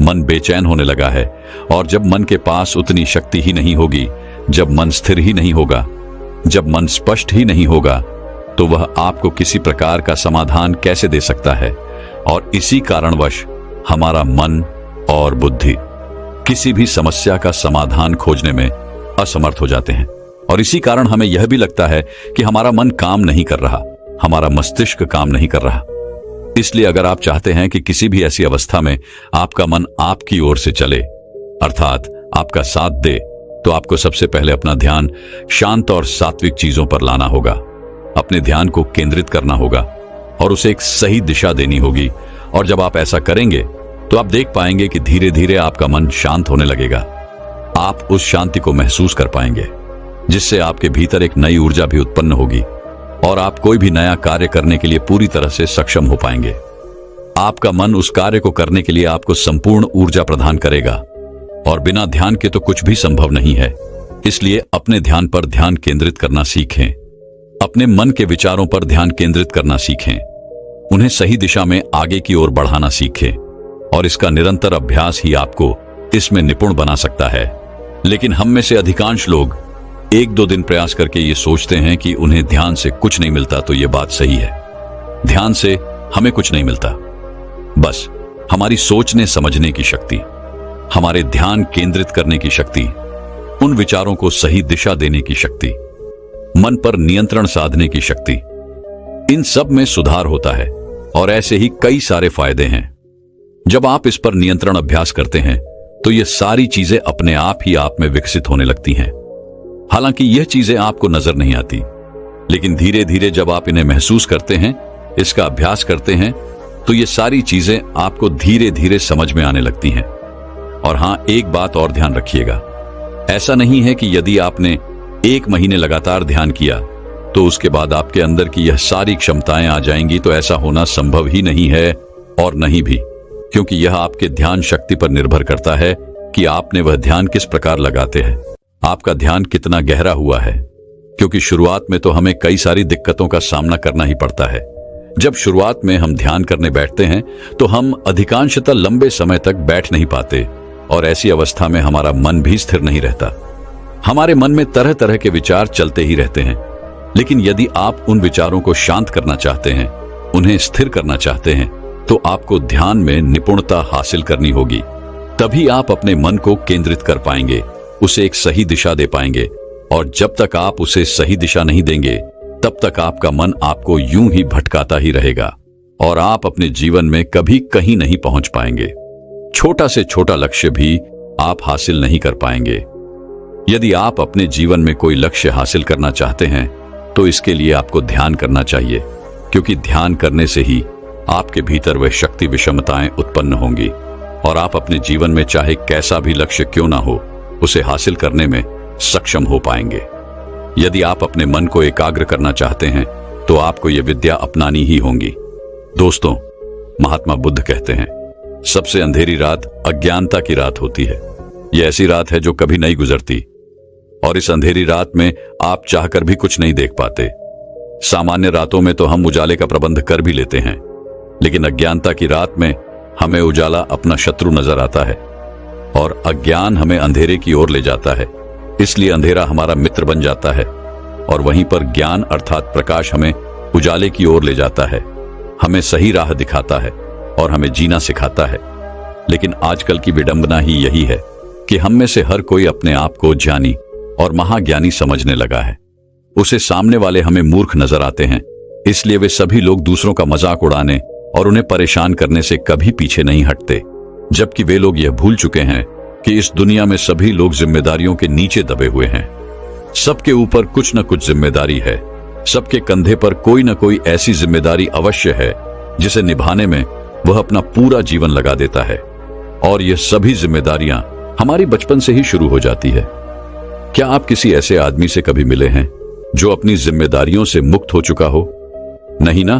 मन बेचैन होने लगा है। और जब मन के पास उतनी शक्ति ही नहीं होगी, जब मन स्थिर ही नहीं होगा, जब मन स्पष्ट ही नहीं होगा, तो वह आपको किसी प्रकार का समाधान कैसे दे सकता है। और इसी कारणवश हमारा मन और बुद्धि किसी भी समस्या का समाधान खोजने में असमर्थ हो जाते हैं। और इसी कारण हमें यह भी लगता है कि हमारा मन काम नहीं कर रहा, हमारा मस्तिष्क काम नहीं कर रहा। इसलिए अगर आप चाहते हैं कि किसी भी ऐसी अवस्था में आपका मन आपकी ओर से चले, अर्थात आपका साथ दे, तो आपको सबसे पहले अपना ध्यान शांत और सात्विक चीजों पर लाना होगा। अपने ध्यान को केंद्रित करना होगा और उसे एक सही दिशा देनी होगी। और जब आप ऐसा करेंगे तो आप देख पाएंगे कि धीरे धीरे आपका मन शांत होने लगेगा। आप उस शांति को महसूस कर पाएंगे, जिससे आपके भीतर एक नई ऊर्जा भी उत्पन्न होगी और आप कोई भी नया कार्य करने के लिए पूरी तरह से सक्षम हो पाएंगे। आपका मन उस कार्य को करने के लिए आपको संपूर्ण ऊर्जा प्रदान करेगा और बिना ध्यान के तो कुछ भी संभव नहीं है। इसलिए अपने ध्यान पर ध्यान केंद्रित करना सीखें, अपने मन के विचारों पर ध्यान केंद्रित करना सीखें, उन्हें सही दिशा में आगे की ओर बढ़ाना सीखें। और इसका निरंतर अभ्यास ही आपको इसमें निपुण बना सकता है। लेकिन हम में से अधिकांश लोग 1-2 दिन प्रयास करके ये सोचते हैं कि उन्हें ध्यान से कुछ नहीं मिलता, तो ये बात सही है। ध्यान से हमें कुछ नहीं मिलता, बस हमारी सोचने समझने की शक्ति, हमारे ध्यान केंद्रित करने की शक्ति, उन विचारों को सही दिशा देने की शक्ति, मन पर नियंत्रण साधने की शक्ति, इन सब में सुधार होता है। और ऐसे ही कई सारे फायदे हैं। जब आप इस पर नियंत्रण अभ्यास करते हैं तो ये सारी चीजें अपने आप ही आप में विकसित होने लगती हैं। हालांकि यह चीजें आपको नजर नहीं आती, लेकिन धीरे धीरे जब आप इन्हें महसूस करते हैं, इसका अभ्यास करते हैं, तो ये सारी चीजें आपको धीरे धीरे समझ में आने लगती हैं। और हां, एक बात और ध्यान रखिएगा, ऐसा नहीं है कि यदि आपने 1 महीने लगातार ध्यान किया तो उसके बाद आपके अंदर की यह सारी क्षमताएं आ जाएंगी। तो ऐसा होना संभव ही नहीं है और नहीं भी, क्योंकि यह आपके ध्यान शक्ति पर निर्भर करता है कि आपने वह ध्यान किस प्रकार लगाते हैं, आपका ध्यान कितना गहरा हुआ है। क्योंकि शुरुआत में तो हमें कई सारी दिक्कतों का सामना करना ही पड़ता है। जब शुरुआत में हम ध्यान करने बैठते हैं तो हम अधिकांशतः लंबे समय तक बैठ नहीं पाते और ऐसी अवस्था में हमारा मन भी स्थिर नहीं रहता। हमारे मन में तरह तरह के विचार चलते ही रहते हैं। लेकिन यदि आप उन विचारों को शांत करना चाहते हैं, उन्हें स्थिर करना चाहते हैं, तो आपको ध्यान में निपुणता हासिल करनी होगी। तभी आप अपने मन को केंद्रित कर पाएंगे, उसे एक सही दिशा दे पाएंगे। और जब तक आप उसे सही दिशा नहीं देंगे, तब तक आपका मन आपको यूं ही भटकाता ही रहेगा और आप अपने जीवन में कभी कहीं नहीं पहुंच पाएंगे। छोटा से छोटा लक्ष्य भी आप हासिल नहीं कर पाएंगे। यदि आप अपने जीवन में कोई लक्ष्य हासिल करना चाहते हैं तो इसके लिए आपको ध्यान करना चाहिए, क्योंकि ध्यान करने से ही आपके भीतर वह शक्ति विषमताएं उत्पन्न होंगी और आप अपने जीवन में चाहे कैसा भी लक्ष्य क्यों ना हो, उसे हासिल करने में सक्षम हो पाएंगे। यदि आप अपने मन को एकाग्र करना चाहते हैं तो आपको यह विद्या अपनानी ही होगी। दोस्तों, महात्मा बुद्ध कहते हैं, सबसे अंधेरी रात अज्ञानता की रात होती है। यह ऐसी रात है जो कभी नहीं गुजरती और इस अंधेरी रात में आप चाहकर भी कुछ नहीं देख पाते। सामान्य रातों में तो हम उजाले का प्रबंध कर भी लेते हैं, लेकिन अज्ञानता की रात में हमें उजाला अपना शत्रु नजर आता है। और अज्ञान हमें अंधेरे की ओर ले जाता है, इसलिए अंधेरा हमारा मित्र बन जाता है। और वहीं पर ज्ञान अर्थात प्रकाश हमें उजाले की ओर ले जाता है, हमें सही राह दिखाता है और हमें जीना सिखाता है। लेकिन आजकल की विडंबना ही यही है कि हम में से हर कोई अपने आप को ज्ञानी और महाज्ञानी समझने लगा है। उसे सामने वाले हमें मूर्ख नजर आते हैं, इसलिए वे सभी लोग दूसरों का मजाक उड़ाने और उन्हें परेशान करने से कभी पीछे नहीं हटते, जबकि वे लोग यह भूल चुके हैं कि इस दुनिया में सभी लोग जिम्मेदारियों के नीचे दबे हुए हैं। सबके ऊपर कुछ न कुछ जिम्मेदारी है, सबके कंधे पर कोई न कोई ऐसी जिम्मेदारी अवश्य है जिसे निभाने में वह अपना पूरा जीवन लगा देता है। और ये सभी जिम्मेदारियां हमारी बचपन से ही शुरू हो जाती है। क्या आप किसी ऐसे आदमी से कभी मिले हैं जो अपनी जिम्मेदारियों से मुक्त हो चुका हो? नहीं ना,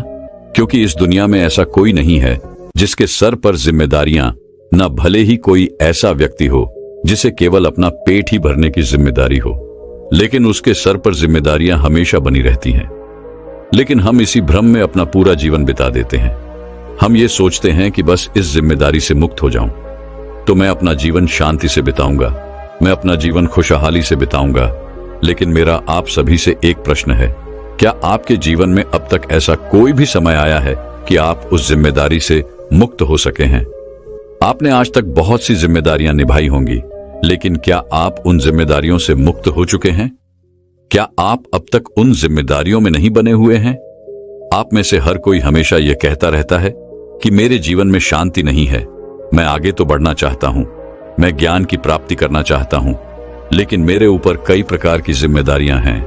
क्योंकि इस दुनिया में ऐसा कोई नहीं है जिसके सर पर जिम्मेदारियां न, भले ही कोई ऐसा व्यक्ति हो जिसे केवल अपना पेट ही भरने की जिम्मेदारी हो, लेकिन उसके सर पर जिम्मेदारियां हमेशा बनी रहती हैं। लेकिन हम इसी भ्रम में अपना पूरा जीवन बिता देते हैं। हम ये सोचते हैं कि बस इस जिम्मेदारी से मुक्त हो जाऊं तो मैं अपना जीवन शांति से बिताऊंगा, मैं अपना जीवन खुशहाली से बिताऊंगा। लेकिन मेरा आप सभी से एक प्रश्न है, क्या आपके जीवन में अब तक ऐसा कोई भी समय आया है कि आप उस जिम्मेदारी से मुक्त हो सके हैं? आपने आज तक बहुत सी जिम्मेदारियां निभाई होंगी, लेकिन क्या आप उन जिम्मेदारियों से मुक्त हो चुके हैं? क्या आप अब तक उन जिम्मेदारियों में नहीं बने हुए हैं? आप में से हर कोई हमेशा यह कहता रहता है कि मेरे जीवन में शांति नहीं है, मैं आगे तो बढ़ना चाहता हूं, मैं ज्ञान की प्राप्ति करना चाहता हूं, लेकिन मेरे ऊपर कई प्रकार की जिम्मेदारियां हैं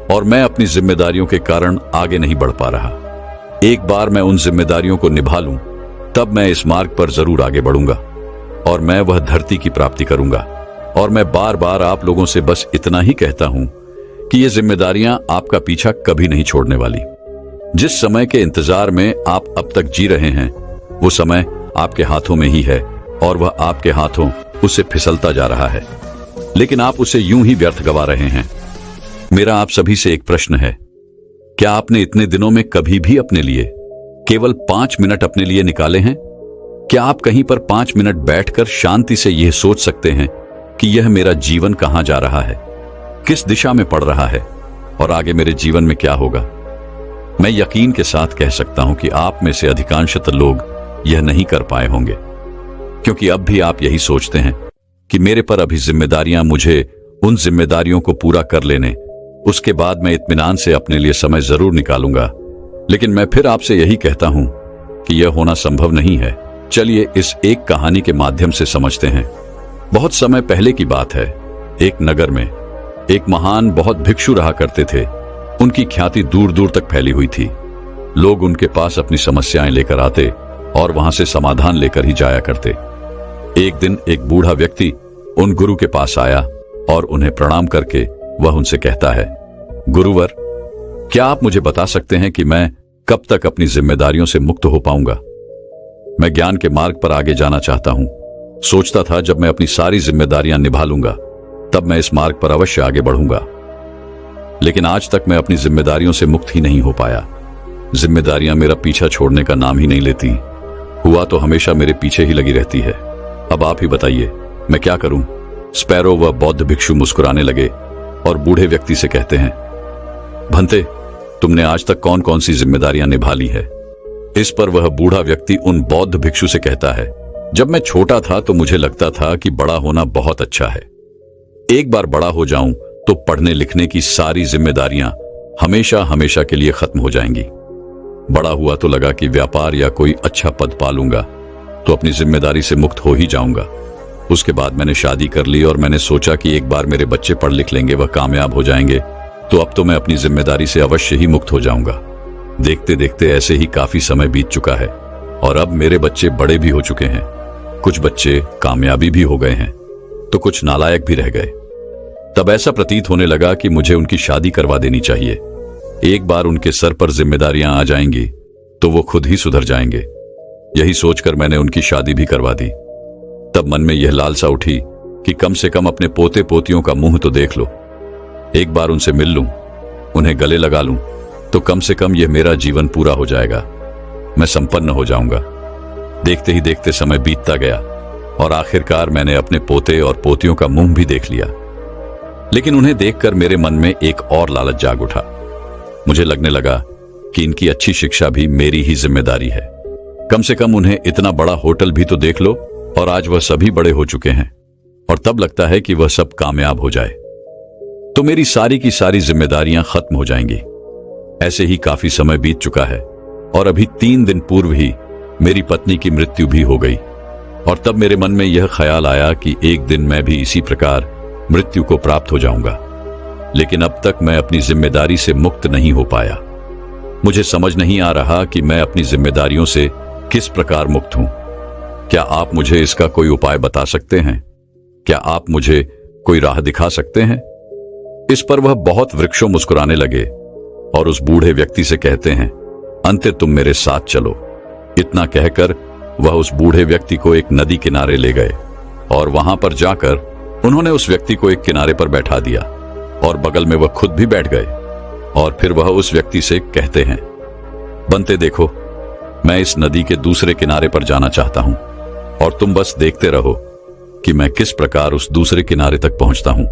और मैं अपनी जिम्मेदारियों के कारण आगे नहीं बढ़ पा रहा। एक बार मैं उन जिम्मेदारियों को निभा लूं, तब मैं इस मार्ग पर जरूर आगे बढ़ूंगा और मैं वह धरती की प्राप्ति करूंगा। और मैं बार बार आप लोगों से बस इतना ही कहता हूं कि ये जिम्मेदारियां आपका पीछा कभी नहीं छोड़ने वाली। जिस समय के इंतजार में आप अब तक जी रहे हैं, वो समय आपके हाथों में ही है और वह आपके हाथों उससे फिसलता जा रहा है, लेकिन आप उसे यूं ही व्यर्थ गवा रहे हैं। मेरा आप सभी से एक प्रश्न है, क्या आपने इतने दिनों में कभी भी अपने लिए केवल 5 मिनट अपने लिए निकाले हैं? क्या आप कहीं पर 5 मिनट बैठकर शांति से यह सोच सकते हैं कि यह मेरा जीवन कहां जा रहा है, किस दिशा में पड़ रहा है और आगे मेरे जीवन में क्या होगा? मैं यकीन के साथ कह सकता हूं कि आप में से अधिकांशतः लोग यह नहीं कर पाए होंगे, क्योंकि अब भी आप यही सोचते हैं कि मेरे पर अभी जिम्मेदारियां, मुझे उन जिम्मेदारियों को पूरा कर लेने, उसके बाद मैं इत्मीनान से अपने लिए समय जरूर निकालूंगा। लेकिन मैं फिर आपसे यही कहता हूं कि यह होना संभव नहीं है। चलिए इस एक कहानी के माध्यम से समझते हैं। बहुत समय पहले की बात है, एक नगर में एक महान बहुत भिक्षु रहा करते थे। उनकी ख्याति दूर दूर तक फैली हुई थी। लोग उनके पास अपनी समस्याएं लेकर आते और वहां से समाधान लेकर ही जाया करते। एक दिन एक बूढ़ा व्यक्ति उन गुरु के पास आया और उन्हें प्रणाम करके वह उनसे कहता है, गुरुवर, क्या आप मुझे बता सकते हैं कि मैं कब तक अपनी जिम्मेदारियों से मुक्त हो पाऊंगा? मैं ज्ञान के मार्ग पर आगे जाना चाहता हूं। सोचता था जब मैं अपनी सारी जिम्मेदारियां निभा लूंगा तब मैं इस मार्ग पर अवश्य आगे बढ़ूंगा, लेकिन आज तक मैं अपनी जिम्मेदारियों से मुक्त ही नहीं हो पाया। जिम्मेदारियां मेरा पीछा छोड़ने का नाम ही नहीं लेती, हुआ तो हमेशा मेरे पीछे ही लगी रहती है। अब आप ही बताइए, मैं क्या करूं? स्पैरो व बौद्ध भिक्षु मुस्कुराने लगे और बूढ़े व्यक्ति से कहते हैं, भंते, तुमने आज तक कौन कौन सी जिम्मेदारियां निभा ली है? इस पर वह बूढ़ा व्यक्ति उन बौद्ध भिक्षु से कहता है, जब मैं छोटा था तो मुझे लगता था कि बड़ा होना बहुत अच्छा है। एक बार बड़ा हो जाऊं तो पढ़ने लिखने की सारी जिम्मेदारियां हमेशा हमेशा के लिए खत्म हो जाएंगी। बड़ा हुआ तो लगा कि व्यापार या कोई अच्छा पद पा लूंगा तो अपनी जिम्मेदारी से मुक्त हो ही जाऊंगा। उसके बाद मैंने शादी कर ली और मैंने सोचा कि एक बार मेरे बच्चे पढ़ लिख लेंगे, वह कामयाब हो जाएंगे, तो अब तो मैं अपनी जिम्मेदारी से अवश्य ही मुक्त हो जाऊंगा। देखते देखते ऐसे ही काफी समय बीत चुका है और अब मेरे बच्चे बड़े भी हो चुके हैं। कुछ बच्चे कामयाबी भी हो गए हैं तो कुछ नालायक भी रह गए। तब ऐसा प्रतीत होने लगा कि मुझे उनकी शादी करवा देनी चाहिए। एक बार उनके सर पर जिम्मेदारियां आ जाएंगी तो वो खुद ही सुधर जाएंगे। यही सोचकर मैंने उनकी शादी भी करवा दी। तब मन में यह लालसा उठी कि कम से कम अपने पोते पोतियों का मुंह तो देख लो, एक बार उनसे मिल लूं, उन्हें गले लगा लूं, तो कम से कम यह मेरा जीवन पूरा हो जाएगा, मैं संपन्न हो जाऊंगा। देखते ही देखते समय बीतता गया और आखिरकार मैंने अपने पोते और पोतियों का मुंह भी देख लिया। लेकिन उन्हें देखकर मेरे मन में एक और लालच जाग उठा। मुझे लगने लगा कि इनकी अच्छी शिक्षा भी मेरी ही जिम्मेदारी है। कम से कम उन्हें इतना बड़ा होटल भी तो देख लो, और आज वह सभी बड़े हो चुके हैं और तब लगता है कि वह सब कामयाब हो जाए तो मेरी सारी की सारी जिम्मेदारियां खत्म हो जाएंगी। ऐसे ही काफी समय बीत चुका है और अभी 3 दिन पूर्व ही मेरी पत्नी की मृत्यु भी हो गई। और तब मेरे मन में यह ख्याल आया कि एक दिन मैं भी इसी प्रकार मृत्यु को प्राप्त हो जाऊंगा। लेकिन अब तक मैं अपनी जिम्मेदारी से मुक्त नहीं हो पाया। मुझे समझ नहीं आ रहा कि मैं अपनी जिम्मेदारियों से किस प्रकार मुक्त हूं। क्या आप मुझे इसका कोई उपाय बता सकते हैं? क्या आप मुझे कोई राह दिखा सकते हैं? इस पर वह बहुत वृक्षों मुस्कुराने लगे और उस बूढ़े व्यक्ति से कहते हैं, अंते तुम मेरे साथ चलो। इतना कहकर वह उस बूढ़े व्यक्ति को एक नदी किनारे ले गए और वहां पर जाकर उन्होंने उस व्यक्ति को एक किनारे पर बैठा दिया और बगल में वह खुद भी बैठ गए। और फिर वह उस व्यक्ति से कहते हैं, बंते देखो, मैं इस नदी के दूसरे किनारे पर जाना चाहता हूं और तुम बस देखते रहो कि मैं किस प्रकार उस दूसरे किनारे तक पहुंचता हूं।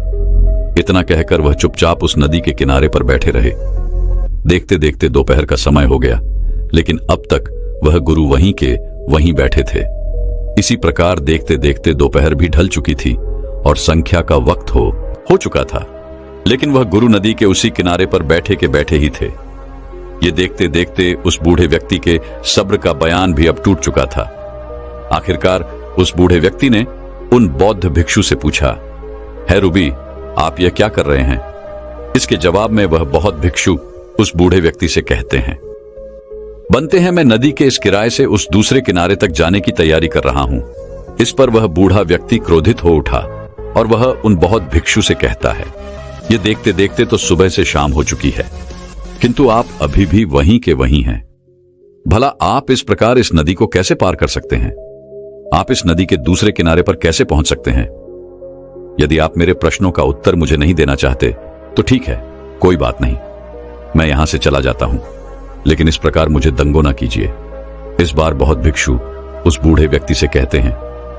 इतना कहकर वह चुपचाप उस नदी के किनारे पर बैठे रहे। देखते देखते दोपहर का समय हो गया, लेकिन अब तक वह गुरु वहीं के वहीं बैठे थे। इसी प्रकार देखते देखते दोपहर भी ढल चुकी थी और संख्या का वक्त हो चुका था, लेकिन वह गुरु नदी के उसी किनारे पर बैठे के बैठे ही थे। ये देखते देखते उस बूढ़े व्यक्ति के सब्र का बयान भी अब टूट चुका था। आखिरकार उस बूढ़े व्यक्ति ने उन बौद्ध भिक्षु से पूछा, है रूबी, आप यह क्या कर रहे हैं? इसके जवाब में वह बौद्ध भिक्षु उस बूढ़े व्यक्ति से कहते हैं, बनते हैं मैं नदी के इस किनारे से उस दूसरे किनारे तक जाने की तैयारी कर रहा हूं। इस पर वह बूढ़ा व्यक्ति क्रोधित हो उठा और वह उन बौद्ध भिक्षु से कहता है, ये देखते देखते तो सुबह से शाम हो चुकी है, किंतु आप अभी भी वहीं के वहीं हैं। भला आप इस प्रकार इस नदी को कैसे पार कर सकते हैं? आप इस नदी के दूसरे किनारे पर कैसे पहुंच सकते हैं? यदि आप मेरे प्रश्नों का उत्तर मुझे नहीं देना चाहते तो ठीक है, कोई बात नहीं, मैं यहां से चला जाता हूं, लेकिन इस प्रकार मुझे दंगो ना कीजिए। इस बार बहुत भिक्षु उस बूढ़े व्यक्ति से कहते हैं,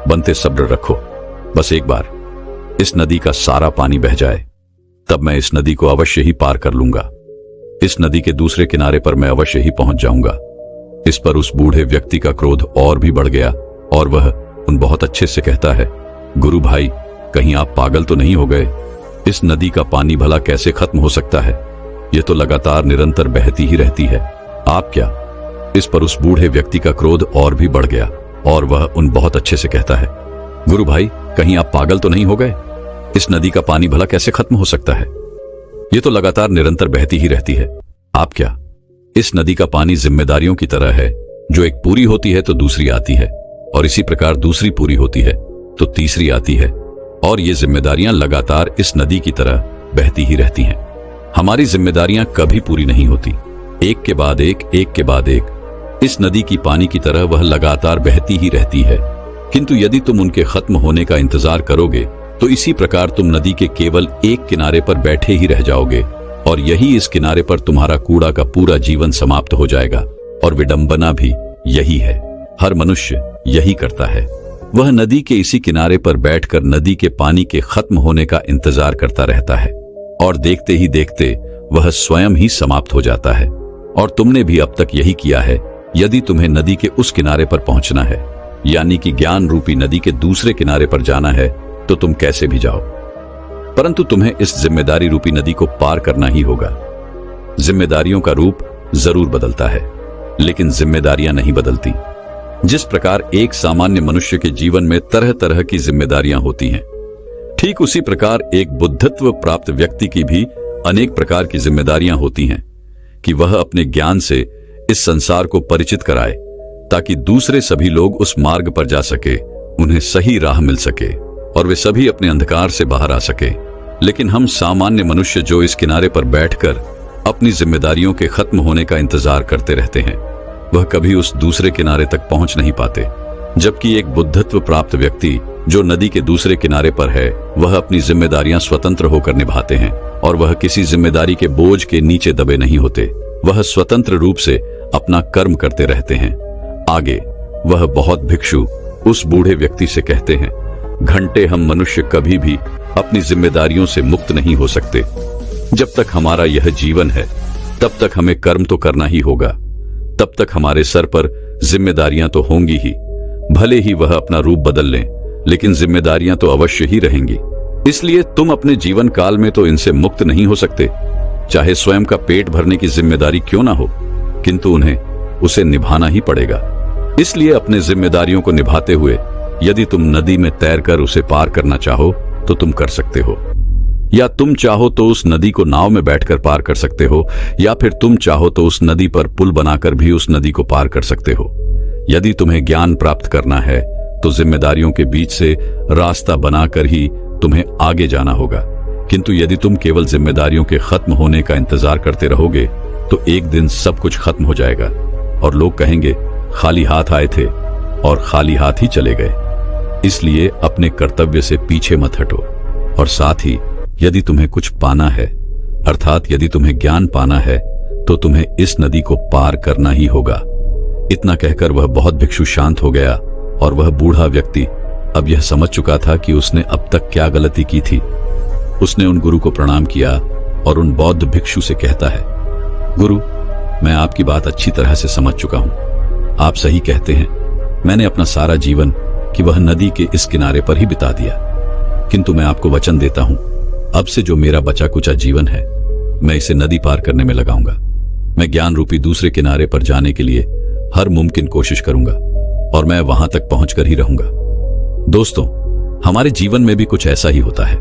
बनते सब्र रखो, बस एक बार इस नदी का सारा पानी बह जाए, तब मैं इस नदी को अवश्य ही पार कर लूंगा। इस नदी के दूसरे किनारे पर मैं अवश्य ही पहुंच जाऊंगा। इस पर उस बूढ़े व्यक्ति का क्रोध और भी बढ़ गया और वह उन बहुत अच्छे से कहता है, गुरु भाई, कहीं आप पागल तो नहीं हो गए? इस नदी का पानी भला कैसे खत्म हो सकता है? यह तो लगातार निरंतर बहती ही रहती है। आप क्या? इस पर उस बूढ़े व्यक्ति का क्रोध और भी बढ़ गया और वह उन बहुत अच्छे से कहता है, गुरु भाई, कहीं आप पागल तो नहीं हो गए? इस नदी का पानी भला कैसे खत्म हो सकता है? यह तो लगातार निरंतर बहती ही रहती है। आप क्या? इस नदी का पानी जिम्मेदारियों की तरह है, जो एक पूरी होती है तो दूसरी आती है, और इसी प्रकार दूसरी पूरी होती है तो तीसरी आती है, और ये जिम्मेदारियां लगातार इस नदी की तरह बहती ही रहती हैं। हमारी जिम्मेदारियां कभी पूरी नहीं होती, एक के बाद एक। इस नदी की पानी की तरह वह लगातार बहती ही रहती है, किंतु यदि तुम उनके खत्म होने का इंतजार करोगे तो इसी प्रकार तुम नदी के केवल एक किनारे पर बैठे ही रह जाओगे, और यही इस किनारे पर तुम्हारा कूड़ा का पूरा जीवन समाप्त हो जाएगा। और विडंबना भी यही है, हर मनुष्य यही करता है। वह नदी के इसी किनारे पर बैठकर नदी के पानी के खत्म होने का इंतजार करता रहता है, और देखते ही देखते वह स्वयं ही समाप्त हो जाता है। और तुमने भी अब तक यही किया है। यदि तुम्हें नदी के उस किनारे पर पहुंचना है, यानी कि ज्ञान रूपी नदी के दूसरे किनारे पर जाना है, तो तुम कैसे भी जाओ, परंतु तुम्हें इस जिम्मेदारी रूपी नदी को पार करना ही होगा। जिम्मेदारियों का रूप जरूर बदलता है, लेकिन जिम्मेदारियां नहीं बदलती। जिस प्रकार एक सामान्य मनुष्य के जीवन में तरह तरह की जिम्मेदारियां होती हैं, ठीक उसी प्रकार एक बुद्धत्व प्राप्त व्यक्ति की भी अनेक प्रकार की जिम्मेदारियां होती हैं कि वह अपने ज्ञान से इस संसार को परिचित कराए, ताकि दूसरे सभी लोग उस मार्ग पर जा सके, उन्हें सही राह मिल सके और वे सभी अपने अंधकार से बाहर आ सके। लेकिन हम सामान्य मनुष्य जो इस किनारे पर बैठकर अपनी जिम्मेदारियों के खत्म होने का इंतजार करते रहते हैं, वह कभी उस दूसरे किनारे तक पहुंच नहीं पाते। जबकि एक बुद्धत्व प्राप्त व्यक्ति जो नदी के दूसरे किनारे पर है, वह अपनी जिम्मेदारियां स्वतंत्र होकर निभाते हैं, और वह किसी जिम्मेदारी के बोझ के नीचे दबे नहीं होते। वह स्वतंत्र रूप से अपना कर्म करते रहते हैं। आगे वह बहुत भिक्षु उस बूढ़े व्यक्ति से कहते हैं, घंटे हम मनुष्य कभी भी अपनी जिम्मेदारियों से मुक्त नहीं हो सकते। जब तक हमारा यह जीवन है तब तक हमें कर्म तो करना ही होगा, तब तक हमारे सर पर जिम्मेदारियां तो होंगी ही। भले ही वह अपना रूप बदल लें, लेकिन जिम्मेदारियां तो अवश्य ही रहेंगी। इसलिए तुम अपने जीवन काल में तो इनसे मुक्त नहीं हो सकते। चाहे स्वयं का पेट भरने की जिम्मेदारी क्यों ना हो, किंतु उन्हें उसे निभाना ही पड़ेगा। इसलिए अपने जिम्मेदारियों को निभाते हुए यदि तुम नदी में तैरकर उसे पार करना चाहो तो तुम कर सकते हो, या तुम चाहो तो उस नदी को नाव में बैठकर पार कर सकते हो, या फिर तुम चाहो तो उस नदी पर पुल बनाकर भी उस नदी को पार कर सकते हो। यदि तुम्हें ज्ञान प्राप्त करना है तो जिम्मेदारियों के बीच से रास्ता बनाकर ही तुम्हें आगे जाना होगा। किंतु यदि तुम केवल जिम्मेदारियों के खत्म होने का इंतजार करते रहोगे तो एक दिन सब कुछ खत्म हो जाएगा और लोग कहेंगे खाली हाथ आए थे और खाली हाथ ही चले गए। इसलिए अपने कर्तव्य से पीछे मत हटो। और साथ ही यदि तुम्हें कुछ पाना है, अर्थात यदि तुम्हें ज्ञान पाना है, तो तुम्हें इस नदी को पार करना ही होगा। इतना कहकर वह बहुत भिक्षु शांत हो गया और वह बूढ़ा व्यक्ति अब यह समझ चुका था कि उसने अब तक क्या गलती की थी। उसने उन गुरु को प्रणाम किया और उन बौद्ध भिक्षु से कहता है, गुरु, मैं आपकी बात अच्छी तरह से समझ चुका हूं। आप सही कहते हैं, मैंने अपना सारा जीवन कि वह नदी के इस किनारे पर ही बिता दिया। किंतु मैं आपको वचन देता हूं, अब से जो मेरा बचा कुचा जीवन है मैं इसे नदी पार करने में लगाऊंगा। मैं ज्ञान रूपी दूसरे किनारे पर जाने के लिए हर मुमकिन कोशिश करूंगा और मैं वहां तक पहुंचकर ही रहूंगा। दोस्तों, हमारे जीवन में भी कुछ ऐसा ही होता है।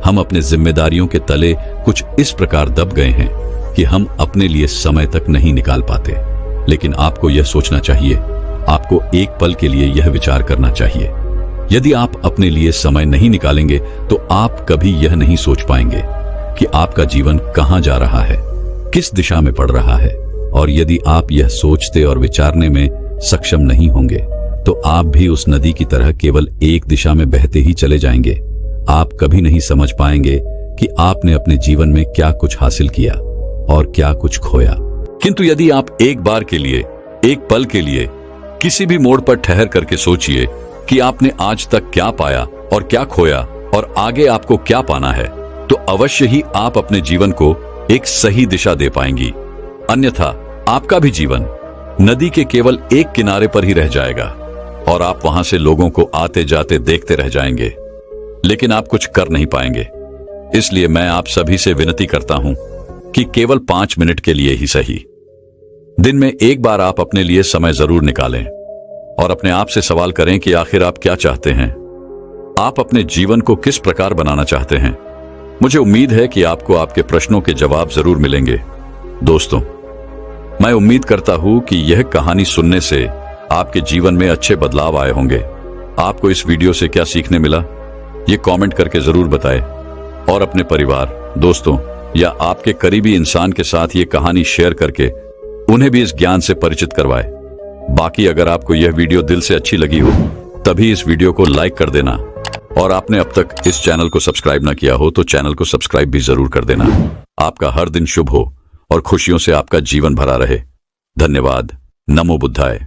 हम अपने जिम्मेदारियों के तले कुछ इस प्रकार दब गए हैं कि हम अपने लिए समय तक नहीं निकाल पाते। लेकिन आपको यह सोचना चाहिए, आपको एक पल के लिए यह विचार करना चाहिए। यदि आप अपने लिए समय नहीं निकालेंगे तो आप कभी यह नहीं सोच पाएंगे कि आपका जीवन कहां जा रहा है, किस दिशा में बढ़ रहा है। और यदि आप यह सोचते और विचारने में सक्षम नहीं होंगे तो आप भी उस नदी की तरह केवल एक दिशा में बहते ही चले जाएंगे। आप कभी नहीं समझ पाएंगे कि आपने अपने जीवन में क्या कुछ हासिल किया और क्या कुछ खोया। किंतु यदि आप एक बार के लिए, एक पल के लिए किसी भी मोड़ पर ठहर करके सोचिए कि आपने आज तक क्या पाया और क्या खोया और आगे आपको क्या पाना है, तो अवश्य ही आप अपने जीवन को एक सही दिशा दे पाएंगी। अन्यथा आपका भी जीवन नदी के केवल एक किनारे पर ही रह जाएगा और आप वहां से लोगों को आते जाते देखते रह जाएंगे, लेकिन आप कुछ कर नहीं पाएंगे। इसलिए मैं आप सभी से विनती करता हूं कि केवल 5 मिनट के लिए ही सही, दिन में एक बार आप अपने लिए समय जरूर निकालें और अपने आप से सवाल करें कि आखिर आप क्या चाहते हैं, आप अपने जीवन को किस प्रकार बनाना चाहते हैं। मुझे उम्मीद है कि आपको आपके प्रश्नों के जवाब जरूर मिलेंगे। दोस्तों, मैं उम्मीद करता हूं कि यह कहानी सुनने से आपके जीवन में अच्छे बदलाव आए होंगे। आपको इस वीडियो से क्या सीखने मिला, ये कमेंट करके जरूर बताएं और अपने परिवार, दोस्तों या आपके करीबी इंसान के साथ ये कहानी शेयर करके उन्हें भी इस ज्ञान से परिचित करवाएं। बाकी अगर आपको यह वीडियो दिल से अच्छी लगी हो तभी इस वीडियो को लाइक कर देना और आपने अब तक इस चैनल को सब्सक्राइब ना किया हो तो चैनल को सब्सक्राइब भी जरूर कर देना। आपका हर दिन शुभ हो और खुशियों से आपका जीवन भरा रहे। धन्यवाद। नमो बुद्धाय।